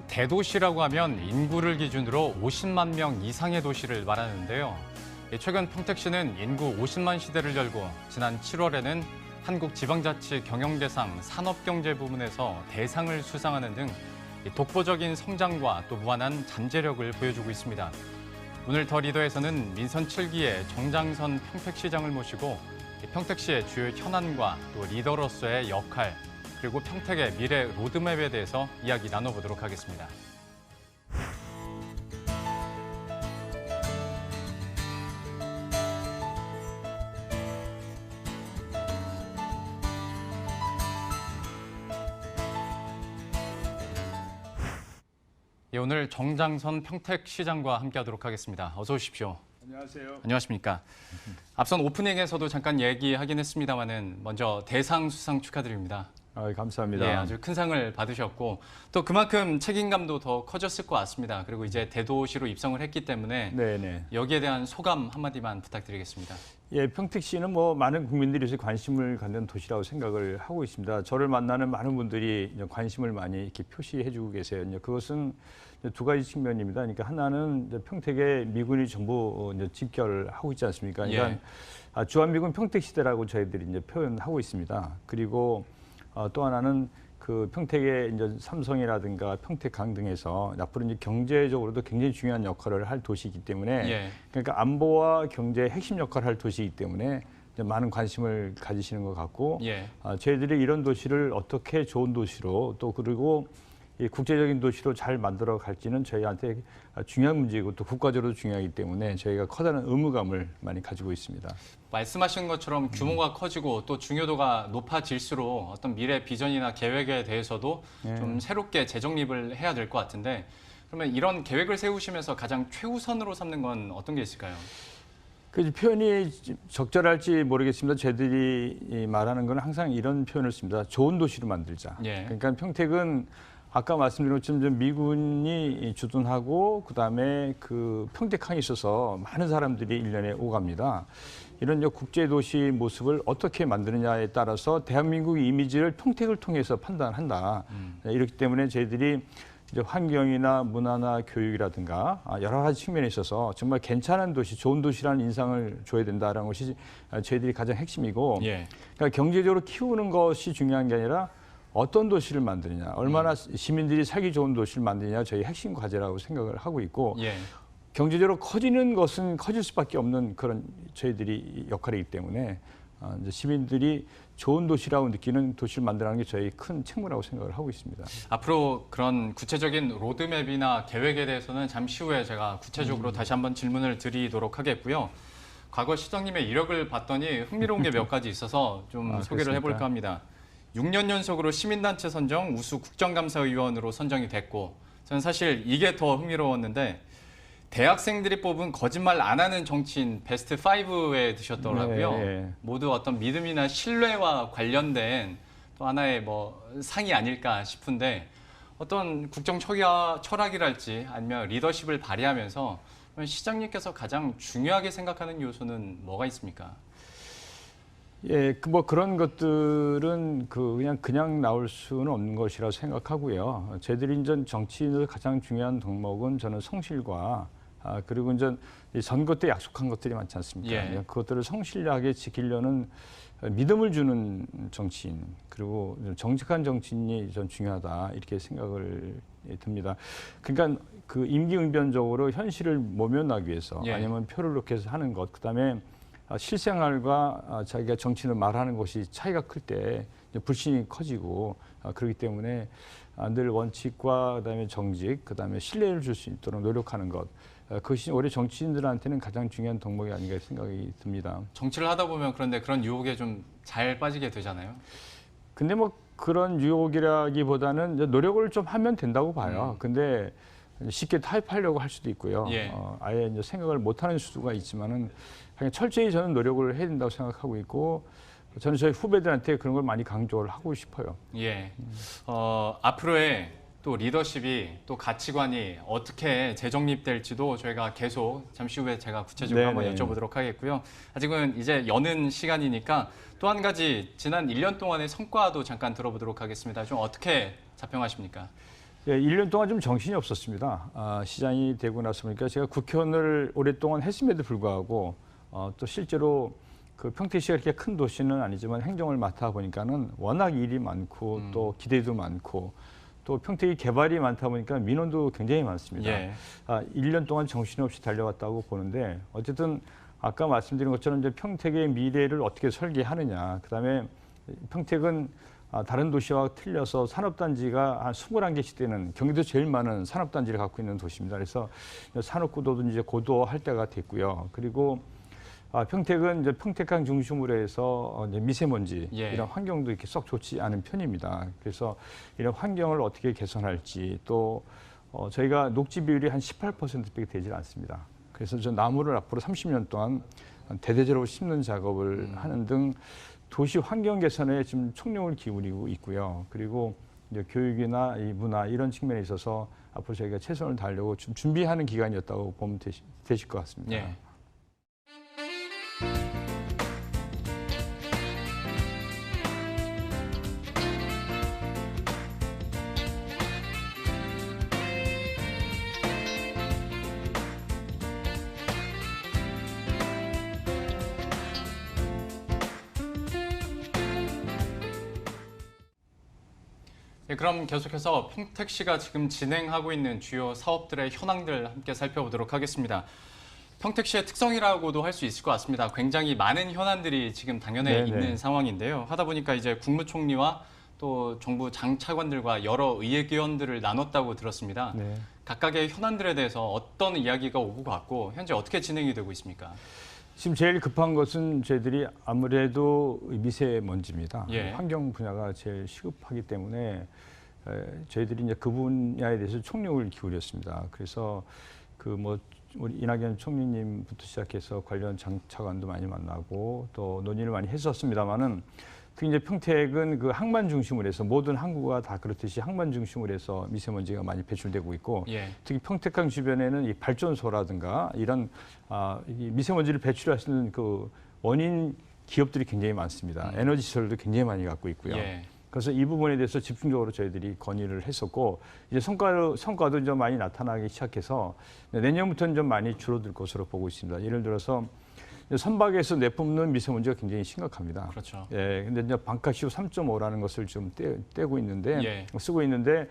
대도시라고 하면 인구를 기준으로 50만 명 이상의 도시를 말하는데요. 최근 평택시는 인구 50만 시대를 열고 지난 7월에는 한국지방자치 경영대상 산업경제 부문에서 대상을 수상하는 등 독보적인 성장과 또 무한한 잠재력을 보여주고 있습니다. 오늘 더 리더에서는 민선 7기의 정장선 평택시장을 모시고 평택시의 주요 현안과 또 리더로서의 역할, 그리고 평택의 미래 로드맵에 대해서 이야기 나눠보도록 하겠습니다. 오늘 정장선 평택시장과 함께하도록 하겠습니다. 어서 오십시오. 안녕하세요. 안녕하십니까. 앞선 오프닝에서도 잠깐 얘기하긴 했습니다만은 먼저 대상 수상 축하드립니다. 감사합니다. 예, 아주 큰 상을 받으셨고 또 그만큼 책임감도 더 커졌을 것 같습니다. 그리고 이제 대도시로 입성을 했기 때문에 네네. 여기에 대한 소감 한마디만 부탁드리겠습니다. 예, 평택시는 많은 국민들이 요새 관심을 갖는 도시라고 생각을 하고 있습니다. 저를 만나는 많은 분들이 관심을 많이 이렇게 표시해주고 계세요. 그것은 두 가지 측면입니다. 그러니까 하나는 평택의 미군이 전부 집결하고 있지 않습니까? 그러니까 예. 주한미군 평택시대라고 저희들이 표현하고 있습니다. 그리고 또 하나는 그 평택의 삼성이라든가 평택강 등에서 앞으로 경제적으로도 굉장히 중요한 역할을 할 도시이기 때문에 예. 그러니까 안보와 경제의 핵심 역할을 할 도시이기 때문에 많은 관심을 가지시는 것 같고 예. 저희들이 이런 도시를 어떻게 좋은 도시로 또 그리고 이 국제적인 도시로 잘 만들어 갈지는 저희한테 중요한 문제이고 또 국가적으로도 중요하기 때문에 저희가 커다란 의무감을 많이 가지고 있습니다. 말씀하신 것처럼 규모가 커지고 또 중요도가 높아질수록 어떤 미래 비전이나 계획에 대해서도 좀 새롭게 재정립을 해야 될 것 같은데 그러면 이런 계획을 세우시면서 가장 최우선으로 삼는 건 어떤 게 있을까요? 그 표현이 적절할지 모르겠습니다. 저희들이 말하는 건 항상 이런 표현을 씁니다. 좋은 도시로 만들자. 예. 그러니까 평택은 아까 말씀드린 것처럼 미군이 주둔하고 그다음에 그 평택항이 있어서 많은 사람들이 1년에 오갑니다. 이런 국제도시 모습을 어떻게 만드느냐에 따라서 대한민국의 이미지를 평택을 통해서 판단한다. 이렇기 때문에 저희들이 이제 환경이나 문화나 교육이라든가 여러 가지 측면에 있어서 정말 괜찮은 도시, 좋은 도시라는 인상을 줘야 된다는 것이 저희들이 가장 핵심이고 예. 그러니까 경제적으로 키우는 것이 중요한 게 아니라 어떤 도시를 만드느냐, 얼마나 시민들이 살기 좋은 도시를 만드느냐 저희 핵심 과제라고 생각을 하고 있고 예. 경제적으로 커지는 것은 커질 수밖에 없는 그런 저희들이 역할이기 때문에 이제 시민들이 좋은 도시라고 느끼는 도시를 만들어가는 게 저희 큰 책무라고 생각을 하고 있습니다. 앞으로 그런 구체적인 로드맵이나 계획에 대해서는 잠시 후에 제가 구체적으로 다시 한번 질문을 드리도록 하겠고요. 과거 시장님의 이력을 봤더니 흥미로운 게 몇 가지 있어서 좀 소개를 그렇습니까? 해볼까 합니다. 6년 연속으로 시민단체 선정 우수 국정감사위원으로 선정이 됐고 저는 사실 이게 더 흥미로웠는데 대학생들이 뽑은 거짓말 안 하는 정치인 베스트 5에 드셨더라고요. 네. 모두 어떤 믿음이나 신뢰와 관련된 또 하나의 상이 아닐까 싶은데 어떤 국정 철학이랄지 아니면 리더십을 발휘하면서 시장님께서 가장 중요하게 생각하는 요소는 뭐가 있습니까? 예, 그런 것들은 그냥 나올 수는 없는 것이라고 생각하고요. 저희들이 이제 정치인의 가장 중요한 덕목은 저는 성실과 그리고 이제 선거 때 약속한 것들이 많지 않습니까? 예. 그것들을 성실하게 지키려는 믿음을 주는 정치인 그리고 정직한 정치인이 전 중요하다 이렇게 생각을 듭니다. 그러니까 그 임기응변적으로 현실을 모면하기 위해서 예. 아니면 표를 넣기 위해서 하는 것, 그다음에 실생활과 자기가 정치인을 말하는 것이 차이가 클 때 불신이 커지고 그렇기 때문에 늘 원칙과 그다음에 정직, 그다음에 신뢰를 줄 수 있도록 노력하는 것. 그것이 올해 정치인들한테는 가장 중요한 덕목이 아닌가 생각이 듭니다. 정치를 하다 보면 그런데 그런 유혹에 좀 잘 빠지게 되잖아요. 근데 그런 유혹이라기보다는 노력을 좀 하면 된다고 봐요. 근데 쉽게 타협하려고 할 수도 있고요. 예. 아예 생각을 못하는 수가 있지만은 그냥 철저히 저는 노력을 해야 된다고 생각하고 있고 저는 저희 후배들한테 그런 걸 많이 강조를 하고 싶어요. 예. 앞으로의 또 리더십이 또 가치관이 어떻게 재정립될지도 저희가 계속 잠시 후에 제가 구체적으로 한번 여쭤보도록 하겠고요. 아직은 이제 여는 시간이니까 또 한 가지 지난 1년 동안의 성과도 잠깐 들어보도록 하겠습니다. 좀 어떻게 자평하십니까? 예, 1년 동안 좀 정신이 없었습니다. 시장이 되고 나서 보니까 제가 국회의원을 오랫동안 했음에도 불구하고 또 실제로 그 평택시가 이렇게 큰 도시는 아니지만 행정을 맡아 보니까는 워낙 일이 많고 또 기대도 많고 또 평택이 개발이 많다 보니까 민원도 굉장히 많습니다. 예. 1년 동안 정신없이 달려왔다고 보는데 어쨌든 아까 말씀드린 것처럼 이제 평택의 미래를 어떻게 설계하느냐. 그다음에 평택은 다른 도시와 틀려서 산업단지가 한 21개씩 되는 경기도 제일 많은 산업단지를 갖고 있는 도시입니다. 그래서 산업구도도 이제 고도화할 때가 됐고요. 그리고 평택은 이제 평택강 중심으로 해서 이제 미세먼지 예. 이런 환경도 이렇게 썩 좋지 않은 편입니다. 그래서 이런 환경을 어떻게 개선할지 또 저희가 녹지 비율이 한 18%밖에 되질 않습니다. 그래서 저 나무를 앞으로 30년 동안 대대적으로 심는 작업을 하는 등 도시 환경 개선에 지금 총력을 기울이고 있고요. 그리고 이제 교육이나 이 문화 이런 측면에 있어서 앞으로 저희가 최선을 다하려고 좀 준비하는 기간이었다고 보면 되실 것 같습니다. 예. 네, 그럼 계속해서 평택시가 지금 진행하고 있는 주요 사업들의 현황들 함께 살펴보도록 하겠습니다. 평택시의 특성이라고도 할 수 있을 것 같습니다. 굉장히 많은 현안들이 지금 당연에 네네. 있는 상황인데요. 하다 보니까 이제 국무총리와 또 정부 장차관들과 여러 의회기원들을 나눴다고 들었습니다. 네. 각각의 현안들에 대해서 어떤 이야기가 오고 갔고 현재 어떻게 진행이 되고 있습니까? 지금 제일 급한 것은 저희들이 아무래도 미세먼지입니다. 예. 환경 분야가 제일 시급하기 때문에 저희들이 이제 그 분야에 대해서 총력을 기울였습니다. 그래서 그 뭐 우리 이낙연 총리님부터 시작해서 관련 장차관도 많이 만나고 또 논의를 많이 했었습니다만은 특히 이제 평택은 그 항만 중심으로 해서 모든 항구가 다 그렇듯이 항만 중심으로 해서 미세먼지가 많이 배출되고 있고 예. 특히 평택강 주변에는 이 발전소라든가 이런 이 미세먼지를 배출할 수 있는 그 원인 기업들이 굉장히 많습니다. 에너지 시설도 굉장히 많이 갖고 있고요. 예. 그래서 이 부분에 대해서 집중적으로 저희들이 건의를 했었고 이제 성과도 좀 많이 나타나기 시작해서 내년부터는 좀 많이 줄어들 것으로 보고 있습니다. 예를 들어서 선박에서 내뿜는 미세먼지가 굉장히 심각합니다. 그렇죠. 예, 근데 이제 방카시우 3.5라는 것을 좀 떼고 있는데 예. 쓰고 있는데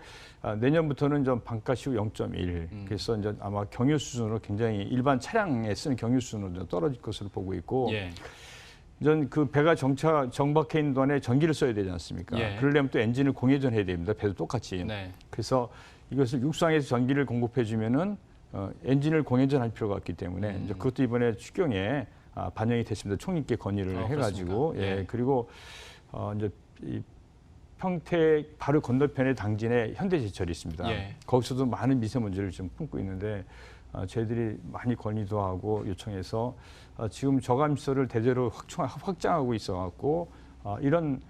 내년부터는 좀 방카시우 0.1. 그래서 이제 아마 경유 수준으로 굉장히 일반 차량에 쓰는 경유 수준으로 떨어질 것으로 보고 있고. 예. 전 그 배가 정박해 있는 동안에 전기를 써야 되지 않습니까? 예. 그러려면 또 엔진을 공회전해야 됩니다. 배도 똑같이. 네. 그래서 이것을 육상에서 전기를 공급해 주면은 엔진을 공회전할 필요가 없기 때문에 이제 그것도 이번에 추경에 반영이 됐습니다. 총리께 건의를 해가지고 그렇습니까? 예. 그리고 이제 이 평택 바로 건너편에 당진에 현대제철이 있습니다. 예. 거기서도 많은 미세먼지를 좀 품고 있는데 저희들이 많이 건의도 하고 요청해서 지금 저감시설을 대대로 확장하고 있어갖고 이런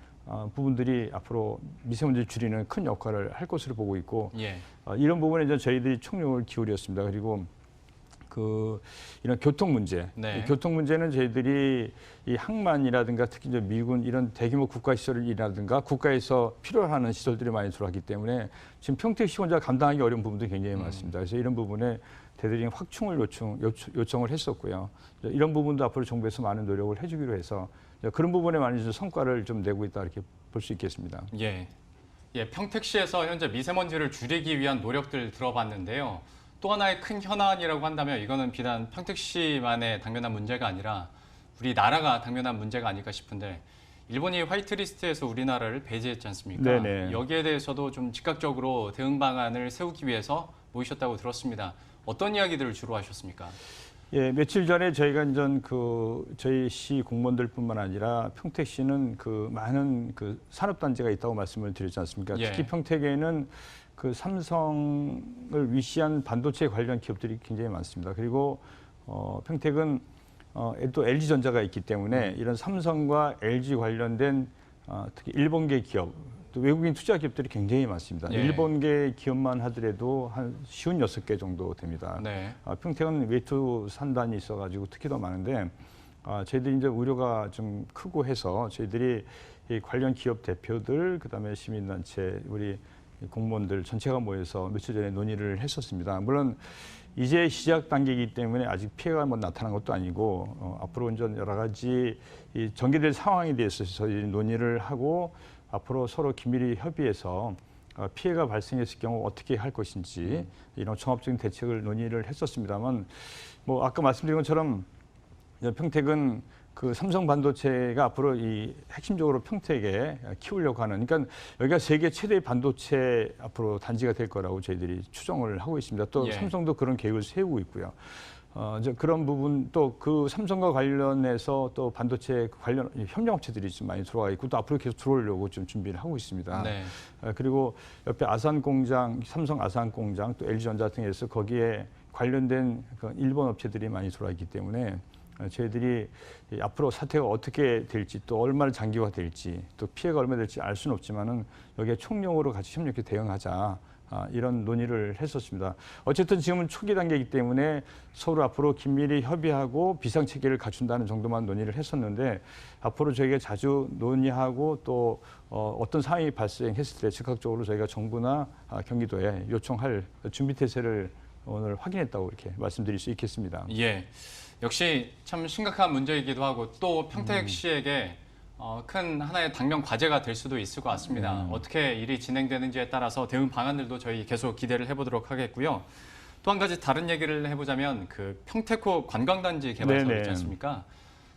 부분들이 앞으로 미세먼지를 줄이는 큰 역할을 할 것으로 보고 있고 예. 이런 부분에 이제 저희들이 총력을 기울였습니다. 그리고 이런 교통 문제, 네. 이 교통 문제는 저희들이 이 항만이라든가 특히 이제 미군 이런 대규모 국가 시설이라든가 국가에서 필요하는 시설들이 많이 들어왔기 때문에 지금 평택시 혼자 감당하기 어려운 부분도 굉장히 많습니다. 그래서 이런 부분에 대대적인 확충을 요청을 했었고요. 이런 부분도 앞으로 정부에서 많은 노력을 해주기로 해서 그런 부분에 많은 성과를 좀 내고 있다 이렇게 볼 수 있겠습니다. 예. 예, 평택시에서 현재 미세먼지를 줄이기 위한 노력들 들어봤는데요. 또 하나의 큰 현안이라고 한다면 이거는 비단 평택시만의 당면한 문제가 아니라 우리나라가 당면한 문제가 아닐까 싶은데 일본이 화이트리스트에서 우리나라를 배제했지 않습니까? 네네. 여기에 대해서도 좀 즉각적으로 대응 방안을 세우기 위해서 모이셨다고 들었습니다. 어떤 이야기들을 주로 하셨습니까? 예, 며칠 전에 저희가 이제 저희 시 공무원들뿐만 아니라 평택시는 많은 산업단지가 있다고 말씀을 드렸지 않습니까? 예. 특히 평택에는 삼성을 위시한 반도체 관련 기업들이 굉장히 많습니다. 그리고 평택은 또 LG전자가 있기 때문에 이런 삼성과 LG 관련된 특히 일본계 기업, 또 외국인 투자 기업들이 굉장히 많습니다. 예. 일본계 기업만 하더라도 한 56개 정도 됩니다. 네. 평택은 외투 산단이 있어가지고 특히 더 많은데 저희들이 이제 우려가 좀 크고 해서 저희들이 이 관련 기업 대표들, 그다음에 시민단체, 우리 공무원들 전체가 모여서 며칠 전에 논의를 했었습니다. 물론 이제 시작 단계이기 때문에 아직 피해가 뭐 나타난 것도 아니고 앞으로 이제 여러 가지 이 전개될 상황에 대해서 저희 논의를 하고 앞으로 서로 긴밀히 협의해서 피해가 발생했을 경우 어떻게 할 것인지 이런 종합적인 대책을 논의를 했었습니다만 뭐 아까 말씀드린 것처럼 평택은 그 삼성 반도체가 앞으로 이 핵심적으로 평택에 키우려고 하는, 그러니까 여기가 세계 최대의 반도체 앞으로 단지가 될 거라고 저희들이 추정을 하고 있습니다. 또 예. 삼성도 그런 계획을 세우고 있고요. 이제 그런 부분 또 그 삼성과 관련해서 또 반도체 관련 협력업체들이 좀 많이 들어와 있고 또 앞으로 계속 들어오려고 좀 준비를 하고 있습니다. 네. 그리고 옆에 아산 공장, 삼성 아산 공장 또 LG전자 등에서 거기에 관련된 그 일본 업체들이 많이 들어와 있기 때문에 저희들이 앞으로 사태가 어떻게 될지 또 얼마나 장기화될지 또 피해가 얼마나 될지 알 수는 없지만은 여기에 총력으로 같이 협력해 대응하자. 이런 논의를 했었습니다. 어쨌든 지금은 초기 단계이기 때문에 서로 앞으로 긴밀히 협의하고 비상체계를 갖춘다는 정도만 논의를 했었는데 앞으로 저희가 자주 논의하고 또 어떤 상황이 발생했을 때 즉각적으로 저희가 정부나 경기도에 요청할 준비태세를 오늘 확인했다고 이렇게 말씀드릴 수 있겠습니다. 예. 역시 참 심각한 문제이기도 하고 또 평택시에게 큰 하나의 당면 과제가 될 수도 있을 것 같습니다. 어떻게 일이 진행되는지에 따라서 대응 방안들도 저희 계속 기대를 해보도록 하겠고요. 또 한 가지 다른 얘기를 해보자면 그 평택호 관광단지 개발 사업 있지 않습니까?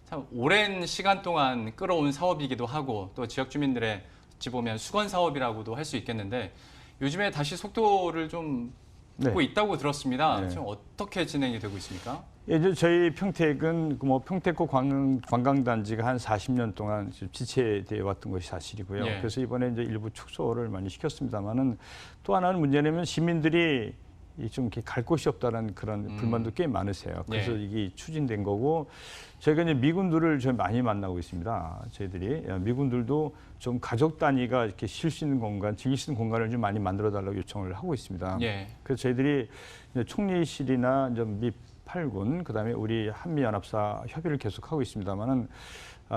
참 오랜 시간 동안 끌어온 사업이기도 하고 또 지역 주민들의 어찌 보면 수건 사업이라고도 할 수 있겠는데 요즘에 다시 속도를 좀 듣고 있다고 들었습니다. 지금 어떻게 진행이 되고 있습니까? 예전 저희 평택은 뭐 평택호 관광단지가 한 40년 동안 지체되어 왔던 것이 사실이고요. 예. 그래서 이번에 이제 일부 축소를 많이 시켰습니다만은 또 하나는 문제는 시민들이 좀 이렇게 갈 곳이 없다는 그런 불만도 꽤 많으세요. 그래서 이게 추진된 거고 저희가 이제 미군들을 좀 많이 만나고 있습니다. 저희들이 미군들도 좀 가족 단위가 이렇게 쉴 수 있는 공간, 즐길 수 있는 공간을 좀 많이 만들어 달라고 요청을 하고 있습니다. 예. 그래서 저희들이 이제 총리실이나 미 8군, 그다음에 우리 한미연합사 협의를 계속하고 있습니다만은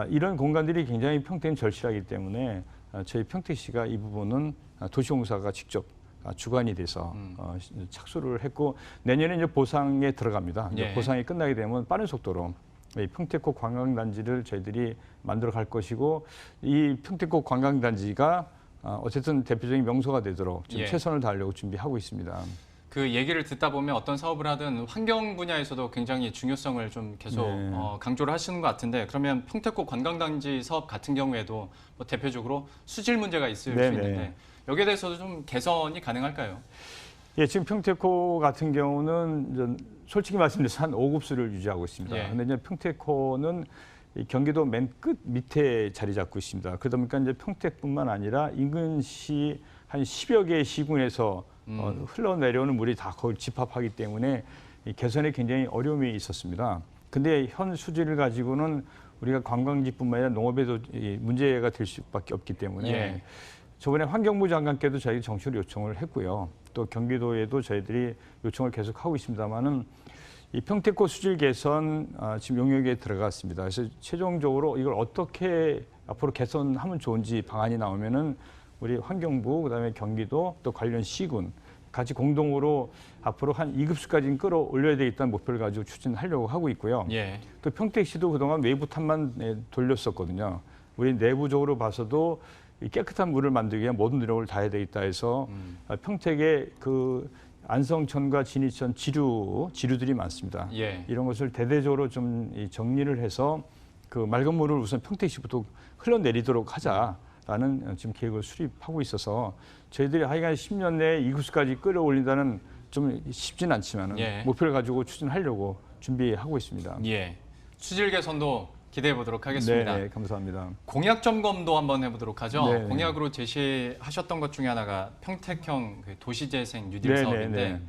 이런 공간들이 굉장히 평택은 절실하기 때문에 저희 평택시가 이 부분은 도시공사가 직접 주관이 돼서 착수를 했고 내년에 이제 보상에 들어갑니다. 이제 보상이 끝나게 되면 빠른 속도로 이 평택호 관광단지를 저희들이 만들어 갈 것이고 이 평택호 관광단지가 어쨌든 대표적인 명소가 되도록 지금 최선을 다하려고 준비하고 있습니다. 그 얘기를 듣다 보면 어떤 사업을 하든 환경 분야에서도 굉장히 중요성을 좀 계속 강조를 하시는 것 같은데 그러면 평택호 관광단지 사업 같은 경우에도 뭐 대표적으로 수질 문제가 있을 수 있는데 여기에 대해서도 좀 개선이 가능할까요? 예, 지금 평택호 같은 경우는 솔직히 말씀드려서 한 5급수를 유지하고 있습니다. 그런데 이제 평택호는 경기도 맨 끝 밑에 자리 잡고 있습니다. 그러다 보니까 이제 평택뿐만 아니라 인근시 한 10여 개의 시군에서 흘러내려오는 물이 다 거기 집합하기 때문에 이 개선에 굉장히 어려움이 있었습니다. 근데 현 수질을 가지고는 우리가 관광지뿐만 아니라 농업에도 문제가 될 수밖에 없기 때문에 저번에 환경부 장관께도 저희 정치를 요청을 했고요. 또 경기도에도 저희들이 요청을 계속하고 있습니다만은 이 평택호 수질 개선 지금 용역에 들어갔습니다. 그래서 최종적으로 이걸 어떻게 앞으로 개선하면 좋은지 방안이 나오면은 우리 환경부 그다음에 경기도 또 관련 시군 같이 공동으로 앞으로 한 2급수까지는 끌어올려야 되겠다는 목표를 가지고 추진하려고 하고 있고요. 또 평택시도 그동안 외부 탑만 돌렸었거든요. 우리 내부적으로 봐서도 깨끗한 물을 만들기 위한 모든 노력을 다해야 되겠다 해서 평택에 그 안성천과 진이천 지류들이 많습니다. 이런 것을 대대적으로 좀 정리를 해서 그 맑은 물을 우선 평택시부터 흘러내리도록 하자라는 지금 계획을 수립하고 있어서 저희들이 하여간 10년 내에 2급수까지 끌어올린다는 좀 쉽지는 않지만 목표를 가지고 추진하려고 준비하고 있습니다. 수질 개선도 기대해 보도록 하겠습니다. 네, 감사합니다. 공약 점검도 한번 해보도록 하죠. 공약으로 제시하셨던 것 중에 하나가 평택형 도시재생 뉴딜 사업인데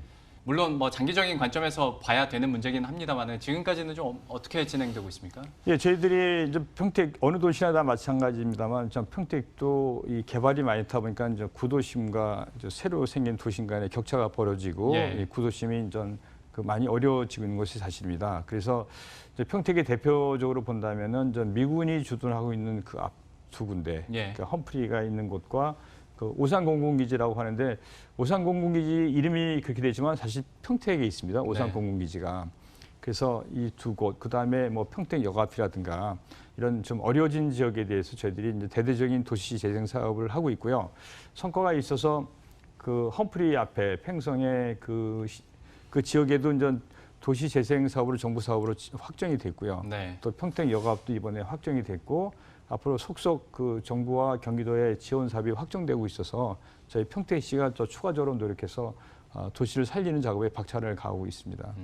물론 뭐 장기적인 관점에서 봐야 되는 문제긴 합니다만 지금까지는 좀 어떻게 진행되고 있습니까? 예, 저희들이 이제 평택 어느 도시나 다 마찬가지입니다만 전 평택도 이 개발이 많이 타 보니까 이제 구도심과 이제 새로 생긴 도심 간의 격차가 벌어지고 이 구도심이 전 그 많이 어려워지고 있는 것이 사실입니다. 그래서 이제 평택의 대표적으로 본다면은 전 미군이 주둔하고 있는 그 앞 두 군데, 그러니까 험프리가 있는 곳과 그 오산공군기지라고 하는데 오산공군기지 이름이 그렇게 되지만 사실 평택에 있습니다. 오산공군기지가. 그래서 이 두 곳, 그다음에 뭐 평택여가피라든가 이런 좀 어려워진 지역에 대해서 저희들이 이제 대대적인 도시 재생 사업을 하고 있고요. 성과가 있어서 그 험프리 앞에 팽성의 그 지역에도 이제 도시 재생 사업으로 정부 사업으로 확정이 됐고요. 네. 또 평택여가도 이번에 확정이 됐고 앞으로 속속 그 정부와 경기도의 지원 사업이 확정되고 있어서 저희 평택시가 또 추가적으로 노력해서 도시를 살리는 작업에 박차를 가하고 있습니다.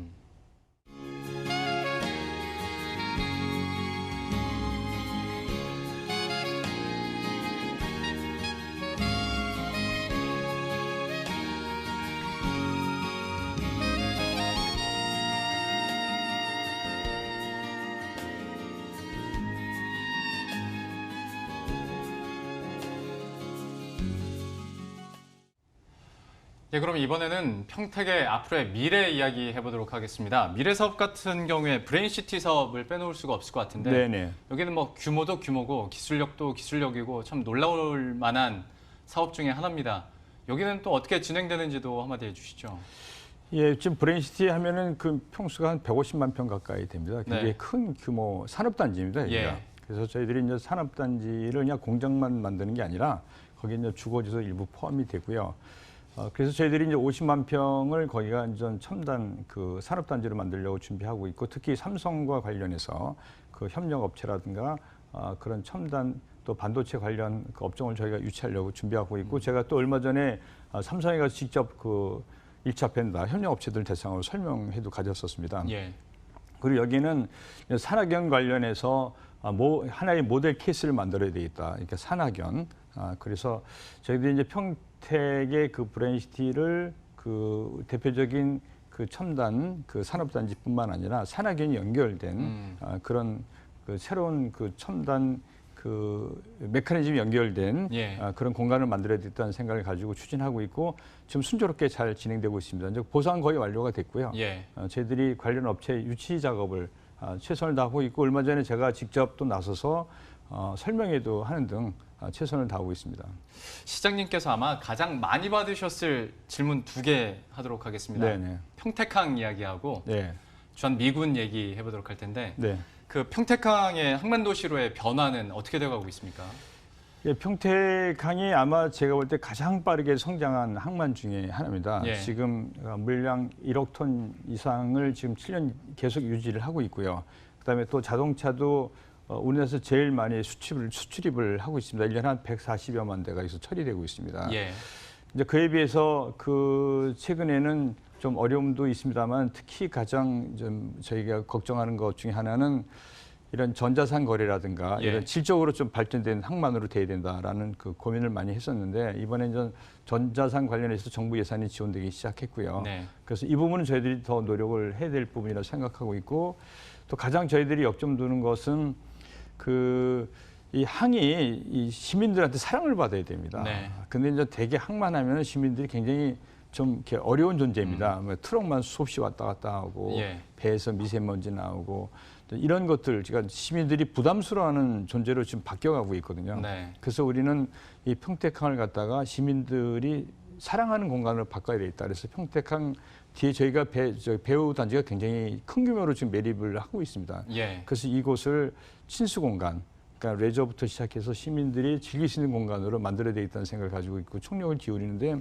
예, 그럼 이번에는 평택의 앞으로의 미래 이야기 해보도록 하겠습니다. 미래 사업 같은 경우에 브레인시티 사업을 빼놓을 수가 없을 것 같은데 네네. 여기는 뭐 규모도 규모고 기술력도 기술력이고 참 놀라울 만한 사업 중에 하나입니다. 여기는 또 어떻게 진행되는지도 한마디 해주시죠. 예, 지금 브레인시티 하면은 그 평수가 한 150만 평 가까이 됩니다. 굉장히 네. 큰 규모 산업단지입니다. 여기가. 예. 그래서 저희들이 이제 산업단지를 그냥 공장만 만드는 게 아니라 거기에 이제 주거지도 일부 포함이 되고요. 그래서 저희들이 이제 50만 평을 거기가 이제 첨단 그 산업단지로 만들려고 준비하고 있고 특히 삼성과 관련해서 그 협력업체라든가 그런 첨단 또 반도체 관련 그 업종을 저희가 유치하려고 준비하고 있고 제가 또 얼마 전에 삼성에 가서 직접 그 1차 벤다 협력업체들 대상으로 설명회도 가졌었습니다. 예. 그리고 여기는 산학연 관련해서 하나의 모델 케이스를 만들어야 되겠다. 그러니까 산학연. 그래서 저희들이 이제 평택의 그 브레인시티를 그 대표적인 그 첨단 그 산업단지뿐만 아니라 산학연이 연결된 그런 그 새로운 그 첨단 그 메커니즘이 연결된 예. 그런 공간을 만들어야 되겠다는 생각을 가지고 추진하고 있고 지금 순조롭게 잘 진행되고 있습니다. 이제 보상 거의 완료가 됐고요. 예. 저희들이 관련 업체 유치 작업을 최선을 다하고 있고 얼마 전에 제가 직접 또 나서서 설명회도 하는 등 최선을 다하고 있습니다. 시장님께서 아마 가장 많이 받으셨을 질문 2개 하도록 하겠습니다. 네네. 평택항 이야기하고 네. 주한 미군 얘기 해보도록 할 텐데 네. 그 평택항의 항만도시로의 변화는 어떻게 되어가고 있습니까? 예, 평택항이 아마 제가 볼 때 가장 빠르게 성장한 항만 중에 하나입니다. 예. 지금 물량 1억 톤 이상을 지금 7년 계속 유지를 하고 있고요. 그다음에 또 자동차도 우리나라에서 제일 많이 수출입을 하고 있습니다. 1년에 한 140여만 대가 여기서 처리되고 있습니다. 예. 이제 그에 비해서 그 최근에는 좀 어려움도 있습니다만 특히 가장 좀 저희가 걱정하는 것 중에 하나는 이런 전자상 거래라든가 예. 이런 질적으로 좀 발전된 항만으로 돼야 된다라는 그 고민을 많이 했었는데 이번에 전자상 관련해서 정부 예산이 지원되기 시작했고요. 네. 그래서 이 부분은 저희들이 더 노력을 해야 될 부분이라고 생각하고 있고 또 가장 저희들이 역점 두는 것은 이 항이 이 시민들한테 사랑을 받아야 됩니다. 네. 근데 이제 대개 항만하면 시민들이 굉장히 좀 이렇게 어려운 존재입니다. 뭐 트럭만 수없이 왔다 갔다 하고 예. 배에서 미세먼지 나오고 이런 것들 제가 시민들이 부담스러워하는 존재로 지금 바뀌어가고 있거든요. 네. 그래서 우리는 이 평택항을 갖다가 시민들이 사랑하는 공간으로 바꿔야 되겠다. 그래서 평택항 뒤에 저희가 배우 단지가 굉장히 큰 규모로 지금 매립을 하고 있습니다. 예. 그래서 이곳을 친수 공간, 그러니까 레저부터 시작해서 시민들이 즐길 수 있는 공간으로 만들어야 되겠다는 생각을 가지고 있고 총력을 기울이는데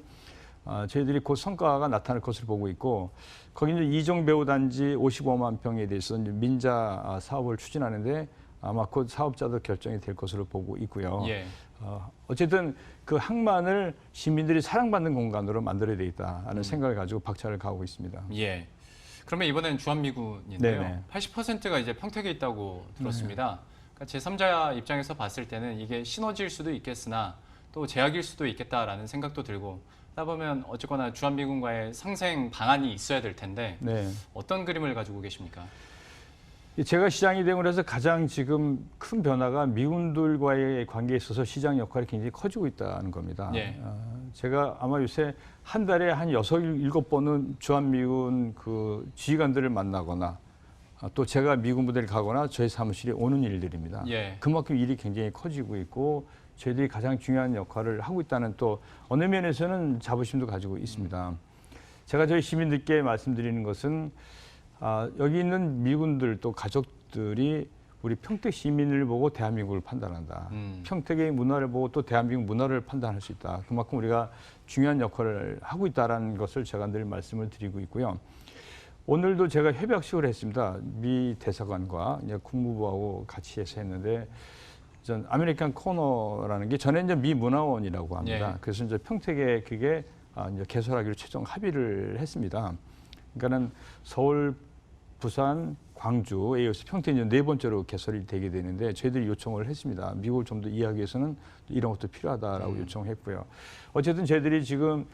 저희들이 곧 성과가 나타날 것으로 보고 있고 거기 이제 이종 배우 단지 55만 평에 대해서 이제 민자 사업을 추진하는데 아마 곧 사업자도 결정이 될 것으로 보고 있고요. 예. 어쨌든 그 항만을 시민들이 사랑받는 공간으로 만들어야 되겠다는 생각을 가지고 박차를 가하고 있습니다. 예. 그러면 이번엔 주한미군인데요. 네네. 80%가 이제 평택에 있다고 들었습니다. 그러니까 제3자 입장에서 봤을 때는 이게 시너지일 수도 있겠으나 또 제약일 수도 있겠다라는 생각도 들고 하다 보면 어쨌거나 주한미군과의 상생 방안이 있어야 될 텐데 네. 어떤 그림을 가지고 계십니까? 제가 시장이 되고 나서 가장 지금 큰 변화가 미군들과의 관계에 있어서 시장 역할이 굉장히 커지고 있다는 겁니다. 예. 제가 아마 요새 한 달에 한 6, 7번은 주한미군 그 지휘관들을 만나거나 또 제가 미군 부대를 가거나 저희 사무실에 오는 일들입니다. 예. 그만큼 일이 굉장히 커지고 있고 저희들이 가장 중요한 역할을 하고 있다는 또 어느 면에서는 자부심도 가지고 있습니다. 제가 저희 시민들께 말씀드리는 것은 여기 있는 미군들 또 가족들이 우리 평택 시민을 보고 대한민국을 판단한다. 평택의 문화를 보고 또 대한민국 문화를 판단할 수 있다. 그만큼 우리가 중요한 역할을 하고 있다는 것을 제가 늘 말씀을 드리고 있고요. 오늘도 제가 협약식을 했습니다. 미 대사관과 국무부하고 같이 해서 했는데 전 아메리칸 코너라는 게 전에 이제 미 문화원이라고 합니다. 예. 그래서 이제 평택에 그게 이제 개설하기로 최종 합의를 했습니다. 그러니까는 서울, 부산, 광주에 이어서 평택이 네 번째로 개설이 되게 되는데 저희들이 요청을 했습니다. 미국을 좀 더 이해하기 위해서는 이런 것도 필요하다라고 요청했고요. 어쨌든 저희들이 지금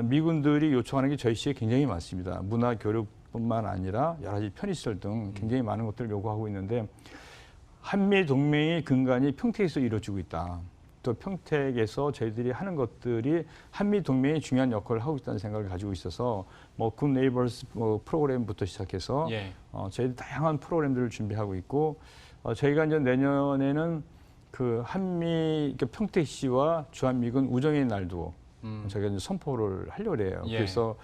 미군들이 요청하는 게 저희 시에 굉장히 많습니다. 문화 교류뿐만 아니라 여러 가지 편의시설 등 굉장히 많은 것들을 요구하고 있는데 한미 동맹의 근간이 평택에서 이루어지고 있다. 또 평택에서 저희들이 하는 것들이 한미 동맹이 중요한 역할을 하고 있다는 생각을 가지고 있어서 뭐 굿 네이버스 프로그램부터 시작해서 예. 저희들 다양한 프로그램들을 준비하고 있고 저희가 이제 내년에는 그 한미 평택시와 주한미군 우정의 날도 저희가 이제 선포를 하려고 해요. 예. 그래서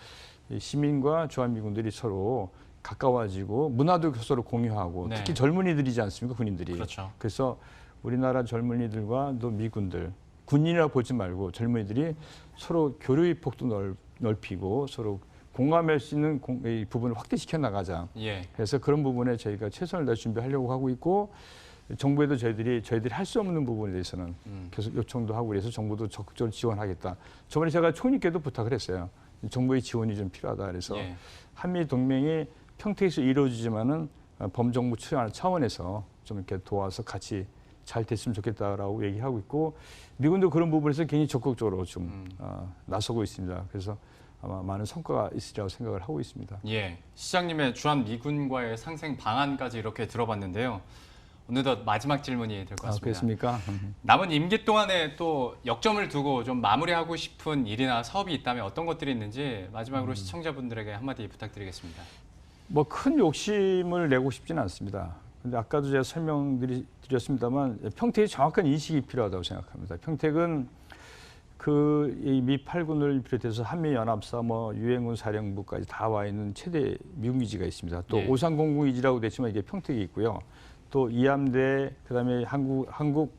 이 시민과 주한미군들이 서로 가까워지고 문화도 서로 공유하고 네. 특히 젊은이들이지 않습니까, 군인들이. 그렇죠. 그래서 우리나라 젊은이들과 또 미군들, 군인이라 보지 말고 젊은이들이 서로 교류의 폭도 넓히고 서로 공감할 수 있는 이 부분을 확대시켜 나가자. 예. 그래서 그런 부분에 저희가 최선을 다해 준비하려고 하고 있고 정부에도 저희들이 할 수 없는 부분에 대해서는 계속 요청도 하고 그래서 정부도 적극적으로 지원하겠다. 저번에 제가 총리께도 부탁을 했어요. 정부의 지원이 좀 필요하다. 그래서 예. 한미 동맹이 평택에서 이루어지지만은 범정부 차원에서 좀 이렇게 도와서 같이 잘 됐으면 좋겠다라고 얘기하고 있고 미군도 그런 부분에서 굉장히 적극적으로 좀 나서고 있습니다. 그래서 아마 많은 성과가 있으리라고 생각을 하고 있습니다. 예. 시장님의 주한 미군과의 상생 방안까지 이렇게 들어봤는데요. 어느덧 마지막 질문이 될 것 같습니다. 그렇습니까? 남은 임기 동안에 또 역점을 두고 좀 마무리하고 싶은 일이나 사업이 있다면 어떤 것들이 있는지 마지막으로 시청자분들에게 한마디 부탁드리겠습니다. 뭐 큰 욕심을 내고 싶지는 않습니다. 근데 아까도 제가 설명드렸습니다만 평택에 정확한 인식이 필요하다고 생각합니다. 평택은 이 미 8군을 비롯해서 한미연합사, 유엔군 사령부까지 다 와 있는 최대 미군 기지가 있습니다. 또 예. 오산공군기지라고 됐지만 이게 평택에 있고요. 또 이함대, 그다음에 한국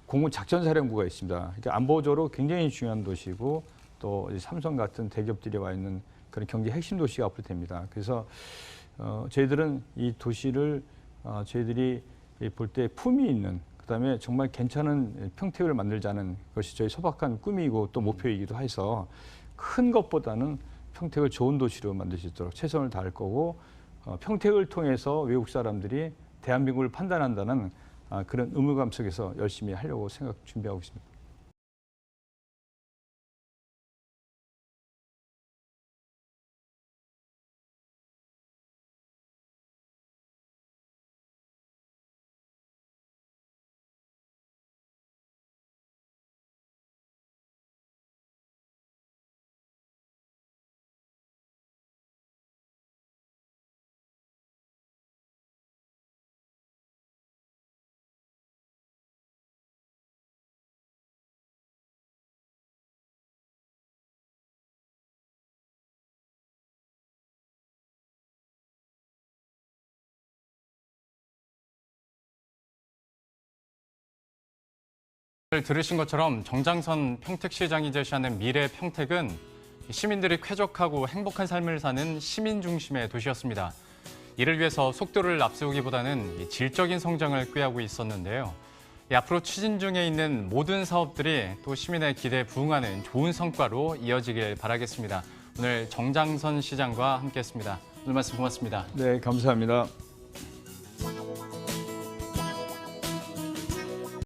공군 작전사령부가 있습니다. 그러니까 안보적으로 굉장히 중요한 도시고 또 삼성 같은 대기업들이 와 있는 그런 경제 핵심 도시가 앞으로 됩니다. 그래서 저희들은 이 도시를 저희들이 볼 때 품위 있는 그다음에 정말 괜찮은 평택을 만들자는 것이 저희 소박한 꿈이고 또 목표이기도 해서 큰 것보다는 평택을 좋은 도시로 만들 수 있도록 최선을 다할 거고 평택을 통해서 외국 사람들이 대한민국을 판단한다는 그런 의무감 속에서 열심히 하려고 준비하고 있습니다. 들으신 것처럼 정장선 평택시장이 제시하는 미래 평택은 시민들이 쾌적하고 행복한 삶을 사는 시민 중심의 도시였습니다. 이를 위해서 속도를 앞세우기보다는 질적인 성장을 꾀하고 있었는데요. 앞으로 추진 중에 있는 모든 사업들이 또 시민의 기대에 부응하는 좋은 성과로 이어지길 바라겠습니다. 오늘 정장선 시장과 함께했습니다. 오늘 말씀 고맙습니다. 네, 감사합니다.